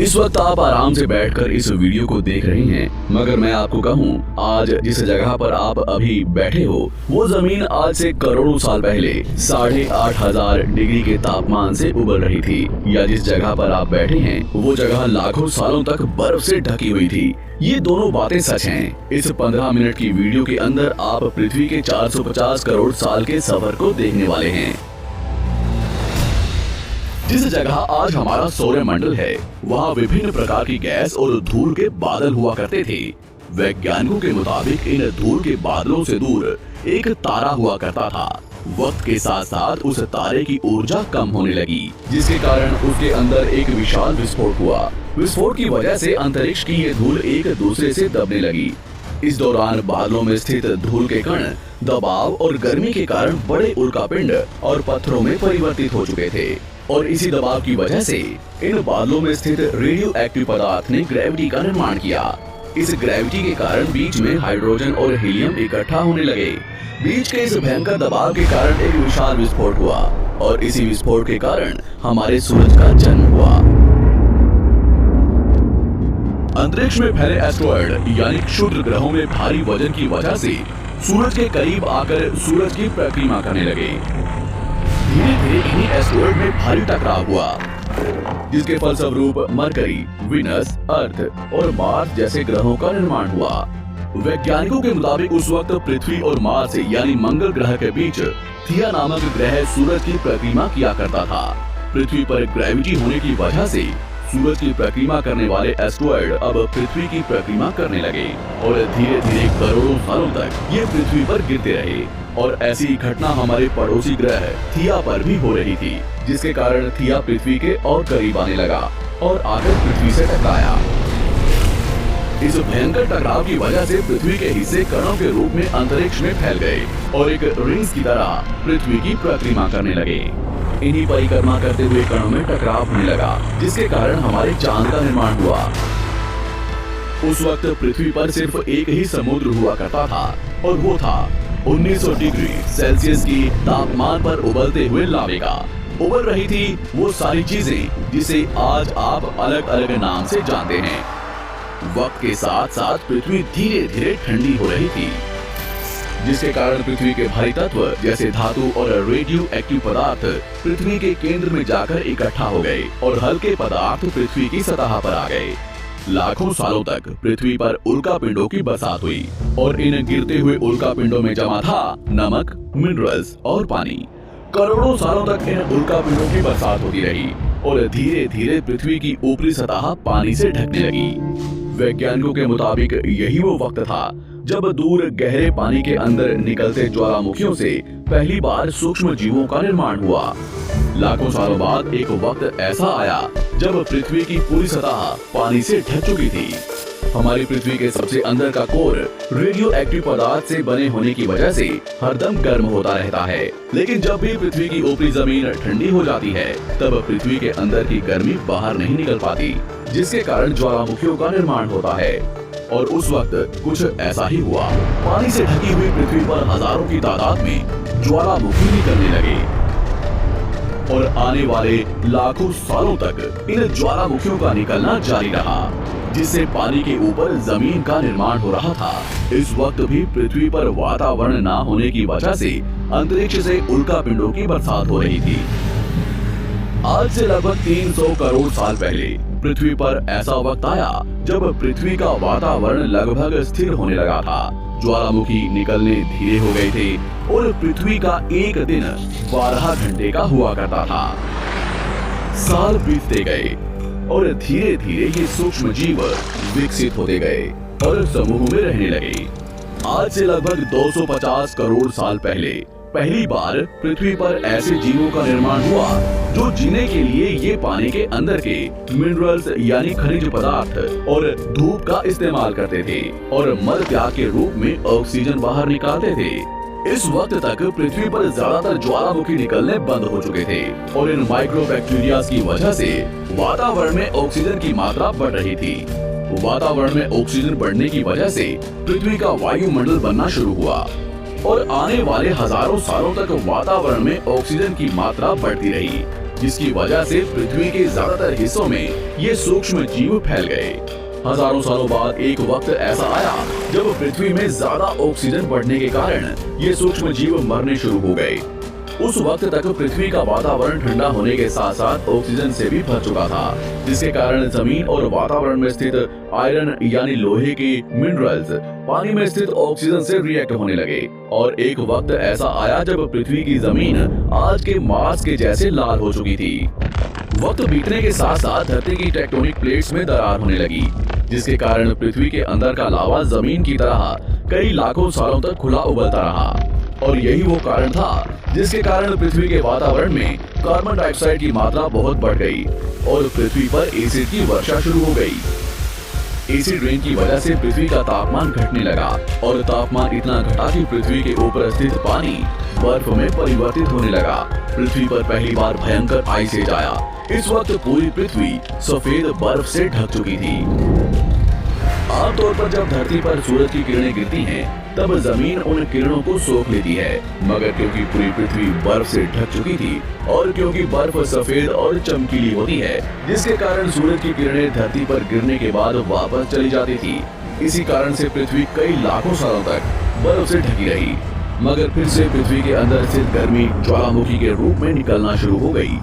इस वक्त आप आराम से बैठकर इस वीडियो को देख रहे हैं, मगर मैं आपको कहूँ, आज जिस जगह पर आप अभी बैठे हो वो जमीन आज से करोड़ों साल पहले 8,500 डिग्री के तापमान से उबल रही थी, या जिस जगह पर आप बैठे हैं वो जगह लाखों सालों तक बर्फ से ढकी हुई थी। ये दोनों बातें सच हैं। इस 15 मिनट की वीडियो के अंदर आप पृथ्वी के 450 करोड़ साल के सफर को देखने वाले हैं। जिस जगह आज हमारा सौरमंडल है, वहाँ विभिन्न प्रकार की गैस और धूल के बादल हुआ करते थे। वैज्ञानिकों के मुताबिक इन धूल के बादलों से दूर एक तारा हुआ करता था। वक्त के साथ साथ उस तारे की ऊर्जा कम होने लगी, जिसके कारण उसके अंदर एक विशाल विस्फोट हुआ। विस्फोट की वजह से अंतरिक्ष की ये धूल एक दूसरे से दबने लगी। इस दौरान बादलों में स्थित धूल के कण दबाव और गर्मी के कारण बड़े उल्कापिंड और पत्थरों में परिवर्तित हो चुके थे, और इसी दबाव की वजह से इन बादलों में स्थित रेडियो एक्टिव पदार्थ ने ग्रेविटी का निर्माण किया। इस ग्रेविटी के कारण बीच में हाइड्रोजन और हीलियम इकट्ठा होने लगे। बीच के इस भयंकर दबाव के कारण एक विशाल विस्फोट हुआ, और इसी विस्फोट के कारण हमारे सूरज का जन्म हुआ। अंतरिक्ष में फैले एस्टेरॉयड यानी क्षुद्र ग्रहों में भारी वजन की वजह से सूरज के करीब आकर सूरज की परिक्रमा करने लगे। धीरे धीरे इन्हीं एस्टेरॉयड में भारी टकराव हुआ, जिसके फलस्वरूप मरकरी, विनस, अर्थ और मार्स जैसे ग्रहों का निर्माण हुआ। वैज्ञानिकों के मुताबिक उस वक्त पृथ्वी और मार्स यानी मंगल ग्रह के बीच थिया नामक ग्रह सूरज की परिक्रमा किया करता था। पृथ्वी पर ग्रेविटी होने की वजह से सूरज की परिक्रमा करने वाले एस्टेरॉयड अब पृथ्वी की परिक्रमा करने लगे, और धीरे धीरे करोड़ों सालों तक ये पृथ्वी पर गिरते रहे। और ऐसी घटना हमारे पड़ोसी ग्रह थिया पर भी हो रही थी, जिसके कारण थिया पृथ्वी के और करीब आने लगा और आकर पृथ्वी से टकराया। इस भयंकर टकराव की वजह से पृथ्वी के हिस्से कणों के रूप में अंतरिक्ष में फैल गए और एक रिंग्स की तरह पृथ्वी की परिक्रमा करने लगे। इन्हीं परिक्रमा करते हुए कणों में टकराव होने लगा, जिसके कारण हमारे चांद का निर्माण हुआ। उस वक्त पृथ्वी पर सिर्फ एक ही समुद्र हुआ करता था, और वो था 1900 डिग्री सेल्सियस की तापमान पर उबलते हुए लावे का। उबल रही थी वो सारी चीजें जिसे आज आप अलग अलग नाम से जानते हैं। वक्त के साथ साथ पृथ्वी धीरे धीरे ठंडी हो रही थी, जिसके कारण पृथ्वी के भारी तत्व जैसे धातु और रेडियो एक्टिव पदार्थ पृथ्वी के केंद्र में जाकर इकट्ठा हो गए, और हल्के पदार्थ पृथ्वी की सतह पर आ गए। लाखों सालों तक पृथ्वी पर उल्कापिंडों की बरसात हुई, और इन गिरते हुए उल्कापिंडों में जमा था नमक, मिनरल्स और पानी। करोड़ों सालों तक इन उल्कापिंडों की बरसात होती रही, और धीरे धीरे पृथ्वी की ऊपरी सतह पानी से ढकने लगी। वैज्ञानिकों के मुताबिक यही वो वक्त था जब दूर गहरे पानी के अंदर निकलते ज्वालामुखियों से पहली बार सूक्ष्म जीवों का निर्माण हुआ। लाखों सालों बाद एक वक्त ऐसा आया जब पृथ्वी की पूरी सतह पानी से ढक चुकी थी। हमारी पृथ्वी के सबसे अंदर का कोर रेडियो एक्टिव पदार्थ से बने होने की वजह से हरदम गर्म होता रहता है, लेकिन जब भी पृथ्वी की ऊपरी जमीन ठंडी हो जाती है, तब पृथ्वी के अंदर की गर्मी बाहर नहीं निकल पाती, जिसके कारण ज्वालामुखियों का निर्माण होता है। और उस वक्त कुछ ऐसा ही हुआ। पानी से ढकी हुई पृथ्वी पर हजारों की तादाद में ज्वालामुखी निकलने लगे, और आने वाले लाखों सालों तक इन ज्वालामुखियों का निकलना जारी रहा, जिससे पानी के ऊपर जमीन का निर्माण हो रहा था। इस वक्त भी पृथ्वी पर वातावरण न होने की वजह से अंतरिक्ष से उल्कापिंडों की बरसात हो रही थी। आज से लगभग 300 करोड़ साल पहले पृथ्वी पर ऐसा वक्त आया जब पृथ्वी का वातावरण लगभग स्थिर होने लगा था। ज्वालामुखी निकलने धीरे हो गए थे, और पृथ्वी का एक दिन 12 घंटे का हुआ करता था। साल बीतते गए, और धीरे धीरे ये सूक्ष्म जीव विकसित होते गए और समूह में रहने लगे। आज से लगभग 250 करोड़ साल पहले पहली बार पृथ्वी पर ऐसे जीवों का निर्माण हुआ जो जीने के लिए ये पानी के अंदर के मिनरल्स यानी खनिज पदार्थ और धूप का इस्तेमाल करते थे, और मल त्याग के रूप में ऑक्सीजन बाहर निकालते थे। इस वक्त तक पृथ्वी पर ज्यादातर ज्वालामुखी निकलने बंद हो चुके थे, और इन माइक्रोबैक्टीरिया की वजह से वातावरण में ऑक्सीजन की मात्रा बढ़ रही थी। वातावरण में ऑक्सीजन बढ़ने की वजह से पृथ्वी का वायुमंडल बनना शुरू हुआ, और आने वाले हजारों सालों तक वातावरण में ऑक्सीजन की मात्रा बढ़ती रही। जिसकी वजह से पृथ्वी के ज्यादातर हिस्सों में ये सूक्ष्म जीव फैल गए। हजारों सालों बाद एक वक्त ऐसा आया जब पृथ्वी में ज्यादा ऑक्सीजन बढ़ने के कारण ये सूक्ष्म जीव मरने शुरू हो गए। उस वक्त तक पृथ्वी का वातावरण ठंडा होने के साथ साथ ऑक्सीजन से भी भर चुका था, जिसके कारण जमीन और वातावरण में स्थित आयरन यानी लोहे के मिनरल्स पानी में स्थित ऑक्सीजन से रिएक्ट होने लगे। और एक वक्त ऐसा आया जब पृथ्वी की जमीन आज के मार्स के जैसे लाल हो चुकी थी। वक्त बीतने के साथ साथ धरती की टेक्टोनिक प्लेट्स में दरार होने लगी, जिसके कारण पृथ्वी के अंदर का लावा जमीन की तरह कई लाखों सालों तक खुला उबलता रहा। और यही वो कारण था जिसके कारण पृथ्वी के वातावरण में कार्बन डाइऑक्साइड की मात्रा बहुत बढ़ गई और पृथ्वी पर एसिड की वर्षा शुरू हो गई। एसिड रेन की वजह से पृथ्वी का तापमान घटने लगा और तापमान इतना घटा कि पृथ्वी के ऊपर स्थित पानी बर्फ में परिवर्तित होने लगा। पृथ्वी पर पहली बार भयंकर आइस एज आया। इस वक्त पूरी पृथ्वी सफेद बर्फ से ढक चुकी थी। आमतौर पर जब धरती पर सूरज की किरणें गिरती हैं, तब जमीन उन किरणों को सोख लेती है, मगर क्योंकि पूरी पृथ्वी बर्फ से ढक चुकी थी और क्योंकि बर्फ सफेद और चमकीली होती है, जिसके कारण सूरज की किरणें धरती पर गिरने के बाद वापस चली जाती थी। इसी कारण से पृथ्वी कई लाखों सालों तक बर्फ से ढकी रही, मगर फिर से पृथ्वी के अंदर स्थित गर्मी ज्वालामुखी के रूप में निकलना शुरू हो गई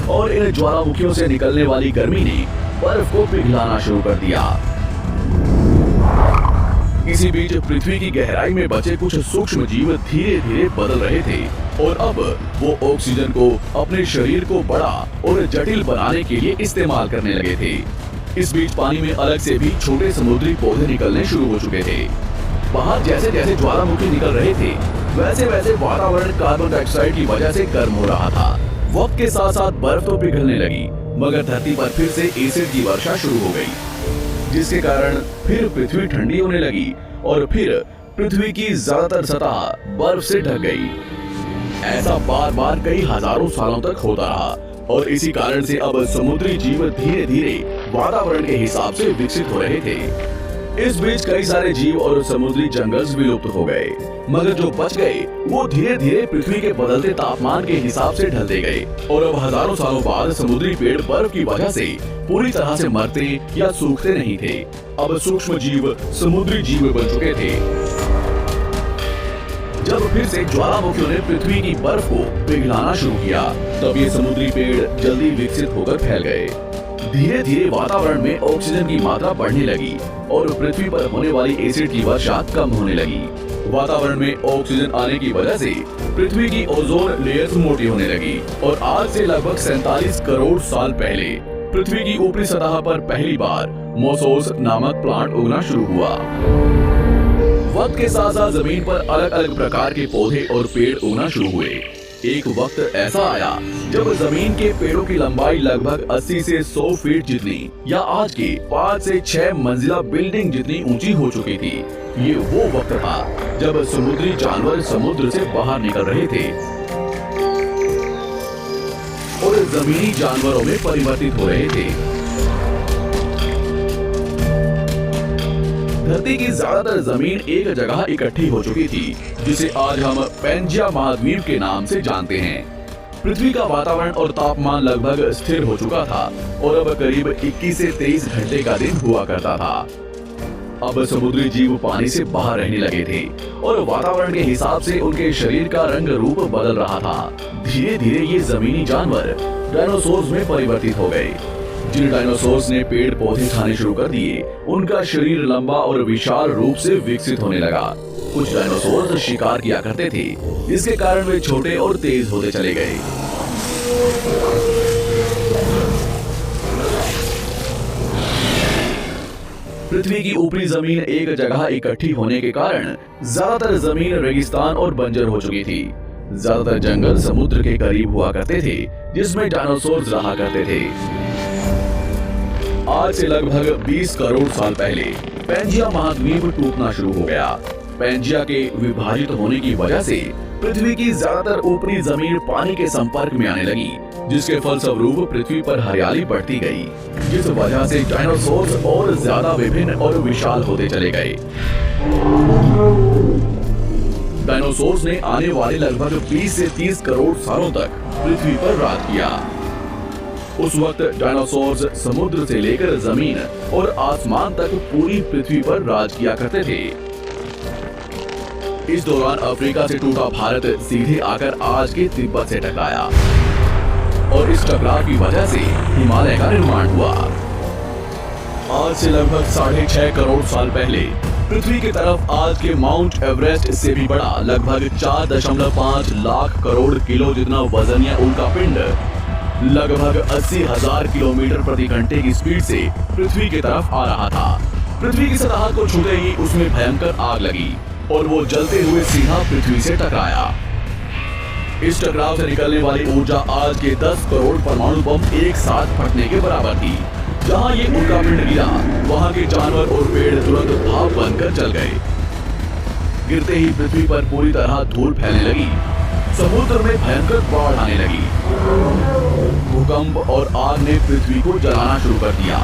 और इन ज्वालामुखियों से निकलने वाली गर्मी ने बर्फ को पिघलाना शुरू कर दिया। इसी बीच पृथ्वी की गहराई में बचे कुछ सूक्ष्म जीव धीरे धीरे बदल रहे थे और अब वो ऑक्सीजन को अपने शरीर को बड़ा और जटिल बनाने के लिए इस्तेमाल करने लगे थे। इस बीच पानी में अलग से भी छोटे समुद्री पौधे निकलने शुरू हो चुके थे। बाहर जैसे जैसे ज्वालामुखी निकल रहे थे, वैसे वैसे वातावरण कार्बन डाइऑक्साइड की वजह से गर्म हो रहा था। वक्त के साथ साथ बर्फ तो पिघलने लगी, मगर धरती पर फिर से एसिड की वर्षा शुरू हो गई, जिसके कारण फिर पृथ्वी ठंडी होने लगी और फिर पृथ्वी की ज्यादातर सतह बर्फ से ढक गई। ऐसा बार बार कई हजारों सालों तक होता रहा और इसी कारण से अब समुद्री जीव धीरे धीरे वातावरण के हिसाब से विकसित हो रहे थे। इस बीच कई सारे जीव और समुद्री जंगल विलुप्त हो गए, मगर जो बच गए वो धीरे धीरे पृथ्वी के बदलते तापमान के हिसाब से ढलते गए और अब हजारों सालों बाद समुद्री पेड़ बर्फ की वजह से पूरी तरह से मरते या सूखते नहीं थे। अब सूक्ष्म जीव समुद्री जीव बन चुके थे। जब फिर से ज्वालामुखियों ने पृथ्वी की बर्फ को पिघलाना शुरू किया, तब ये समुद्री पेड़ जल्दी विकसित होकर फैल गए। धीरे धीरे वातावरण में ऑक्सीजन की मात्रा बढ़ने लगी और पृथ्वी पर होने वाली एसिड की वर्षा कम होने लगी। वातावरण में ऑक्सीजन आने की वजह से पृथ्वी की ओजोन लेयर्स मोटी होने लगी और आज से लगभग 47 करोड़ साल पहले पृथ्वी की ऊपरी सतह पर पहली बार मोसोस नामक प्लांट उगना शुरू हुआ। वक्त के साथ साथ जमीन पर अलग अलग प्रकार के पौधे और पेड़ उगना शुरू हुए। एक वक्त ऐसा आया जब जमीन के पेड़ों की लंबाई लगभग 80 से 100 फीट जितनी या आज की 5 से 6 मंजिला बिल्डिंग जितनी ऊंची हो चुकी थी। ये वो वक्त था जब समुद्री जानवर समुद्र से बाहर निकल रहे थे और जमीनी जानवरों में परिवर्तित हो रहे थे। धरती की ज्यादातर जमीन एक जगह इकट्ठी हो चुकी थी, जिसे आज हम पैंजिया महाद्वीप के नाम से जानते हैं। पृथ्वी का वातावरण और तापमान लगभग स्थिर हो चुका था और अब करीब 21 से 23 घंटे का दिन हुआ करता था। अब समुद्री जीव पानी से बाहर रहने लगे थे और वातावरण के हिसाब से उनके शरीर का रंग रूप बदल रहा था। धीरे धीरे ये जमीनी जानवर डायनासोर्स में परिवर्तित हो गए। जिन डायनासोर्स ने पेड़ पौधे खाने शुरू कर दिए, उनका शरीर लंबा और विशाल रूप से विकसित होने लगा। कुछ डायनासोर्स शिकार किया करते थे, जिसके कारण वे छोटे और तेज होते चले गए। पृथ्वी की ऊपरी जमीन एक जगह इकट्ठी होने के कारण ज्यादातर जमीन रेगिस्तान और बंजर हो चुकी थी। ज्यादातर जंगल समुद्र के करीब हुआ करते थे, जिसमें डायनासोर्स रहा करते थे। आज से लगभग 20 करोड़ साल पहले पैंजिया महाद्वीप टूटना शुरू हो गया। पैंजिया के विभाजित होने की वजह से पृथ्वी की ज्यादातर ऊपरी जमीन पानी के संपर्क में आने लगी, जिसके फलस्वरूप पृथ्वी पर हरियाली बढ़ती गई, जिस वजह से डायनासोर्स और ज्यादा विभिन्न और विशाल होते चले गए। डायनासोर्स ने आने वाले लगभग 20 से 30 करोड़ सालों तक पृथ्वी पर राज किया। उस वक्त डायनासोर्स समुद्र से लेकर जमीन और आसमान तक पूरी पृथ्वी पर राज किया करते थे। इस दौरान अफ्रीका से टूटा भारत सीधे आकर आज के तिब्बत से टकराया और इस टकराव की वजह से हिमालय का निर्माण हुआ। आज से लगभग 6.5 करोड़ साल पहले पृथ्वी की तरफ आज के माउंट एवरेस्ट से भी बड़ा लगभग 4.5 लाख करोड़ किलो जितना वजनिया उल्कापिंड लगभग 80,000 किलोमीटर प्रति घंटे की स्पीड से पृथ्वी की तरफ आ रहा था। पृथ्वी की सतह को छूते ही उसमें भयंकर आग लगी और वो जलते हुए सीधा पृथ्वी से टकराया। इस टकराव से निकलने वाली ऊर्जा आज के 10 करोड़ परमाणु बम एक साथ फटने के बराबर थी। जहां ये उल्कापिंड गिरा, वहां के जानवर और पेड़ तुरंत भाप बनकर जल गए। गिरते ही पृथ्वी पर पूरी तरह धूल फैलने लगी, समुद्र में भयंकर बाढ़ आने लगी। भूकंप और आग ने पृथ्वी को जलाना शुरू कर दिया।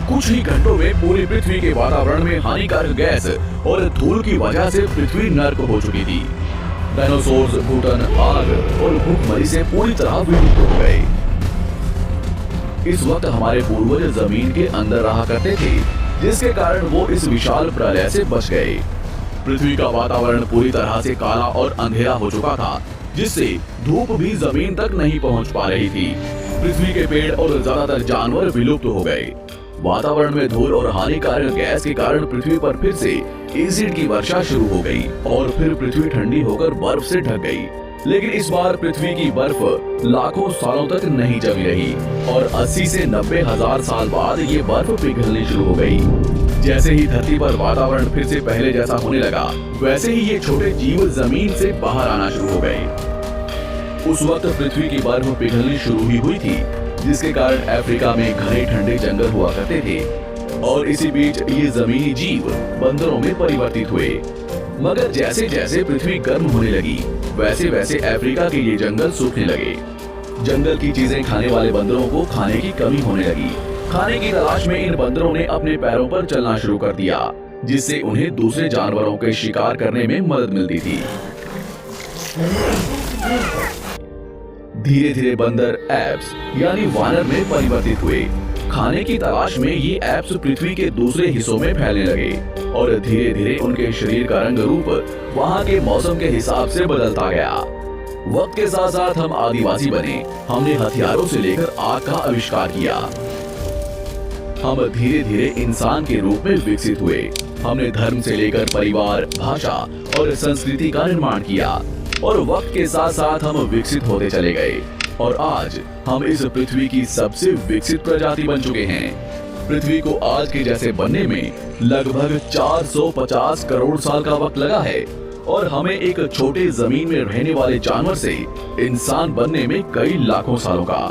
कुछ ही घंटों में पूरी पृथ्वी के वातावरण में हानिकारक गैस और धूल की वजह से पृथ्वी नर्क हो चुकी थी। डायनासोर्स, घुटन, आग और भूखमरी से पूरी तरह विलुप्त हो गए। इस वक्त हमारे पूर्वज जमीन के अंदर रहा करते थे, जिसके कारण वो इस विशाल प्रलय से बच गए। पृथ्वी का वातावरण पूरी तरह से काला और अंधेरा हो चुका था, जिससे धूप भी जमीन तक नहीं पहुंच पा रही थी। पृथ्वी के पेड़ और ज्यादातर जानवर विलुप्त हो गए। वातावरण में धूल और हानिकारक गैस के कारण पृथ्वी पर फिर से एसिड की वर्षा शुरू हो गई और फिर पृथ्वी ठंडी होकर बर्फ से ढक गई। लेकिन इस बार पृथ्वी की बर्फ लाखों सालों तक नहीं जमी रही और 80 से 90 हजार साल बाद ये बर्फ पिघलनी शुरू हो गई। जैसे ही धरती पर वातावरण फिर से पहले जैसा होने लगा, वैसे ही ये छोटे जीव जमीन से बाहर आना शुरू हो गए। उस वक्त पृथ्वी की बर्फ पिघलनी शुरू ही हुई थी, जिसके कारण अफ्रीका में घने ठंडे जंगल हुआ करते थे और इसी बीच ये जमीनी जीव बंदरों में परिवर्तित हुए। मगर जैसे जैसे पृथ्वी गर्म होने लगी, वैसे वैसे अफ्रीका के ये जंगल सूखने लगे। जंगल की चीजें खाने वाले बंदरों को खाने की कमी होने लगी। खाने की तलाश में इन बंदरों ने अपने पैरों पर चलना शुरू कर दिया, जिससे उन्हें दूसरे जानवरों के शिकार करने में मदद मिलती थी। धीरे धीरे बंदर एप्स यानी वानर में परिवर्तित हुए। खाने की तलाश में ये एप्स पृथ्वी के दूसरे हिस्सों में फैलने लगे और धीरे धीरे उनके शरीर का रंग रूप वहाँ के मौसम के हिसाब से बदलता गया। वक्त के साथ साथ हम आदिवासी बने। हमने हथियारों से लेकर आग का आविष्कार किया। हम धीरे धीरे इंसान के रूप में विकसित हुए। हमने धर्म से लेकर परिवार, भाषा और संस्कृति का निर्माण किया और वक्त के साथ साथ हम विकसित होते चले गए और आज हम इस पृथ्वी की सबसे विकसित प्रजाति बन चुके हैं। पृथ्वी को आज के जैसे बनने में लगभग 450 करोड़ साल का वक्त लगा है और हमें एक छोटे जमीन में रहने वाले जानवर से इंसान बनने में कई लाखों सालों का।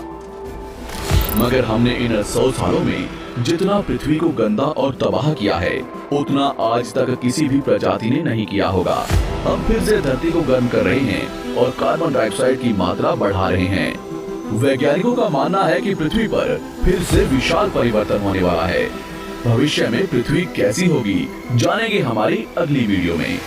मगर हमने इन 100 सालों में जितना पृथ्वी को गंदा और तबाह किया है, उतना आज तक किसी भी प्रजाति ने नहीं किया होगा। हम फिर से धरती को गर्म कर रहे हैं और कार्बन डाइऑक्साइड की मात्रा बढ़ा रहे हैं। वैज्ञानिकों का मानना है कि पृथ्वी पर फिर से विशाल परिवर्तन होने वाला है। भविष्य में पृथ्वी कैसी होगी, जानेंगे हमारी अगली वीडियो में।